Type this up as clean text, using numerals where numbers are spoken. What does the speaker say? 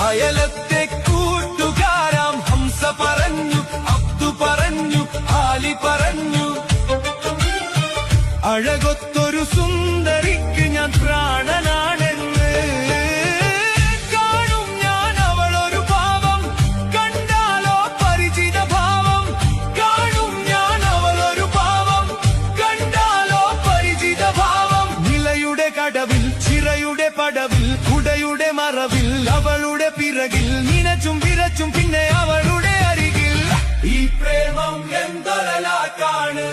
അയലത്തെ കൂട്ടുകാരാം ഹംസ പറഞ്ഞു, അബ്ദു പറഞ്ഞു, ആലി പറഞ്ഞു, അഴകൊത്തൊരു സുന്ദരിക്ക് ഞാൻ പ്രാണനാണെന്ന്. കാണും ഞാൻ അവളൊരു ഭാവം, കണ്ടാലോ പരിചിത ഭാവം. കാണും ഞാൻ അവളൊരു ഭാവം, കണ്ടാലോ പരിചിത ഭാവം. നിലയുടെ കടവിൽ, ചിറയുടെ പടവിൽ, കുടയുടെ മറവിൽ, അവളുടെ പിറകിൽ നിനച്ചും വിരച്ചും പിന്നെ അവളുടെ അരികിൽ. ഈ പ്രേമം എന്തൊരലാക്കാണ്.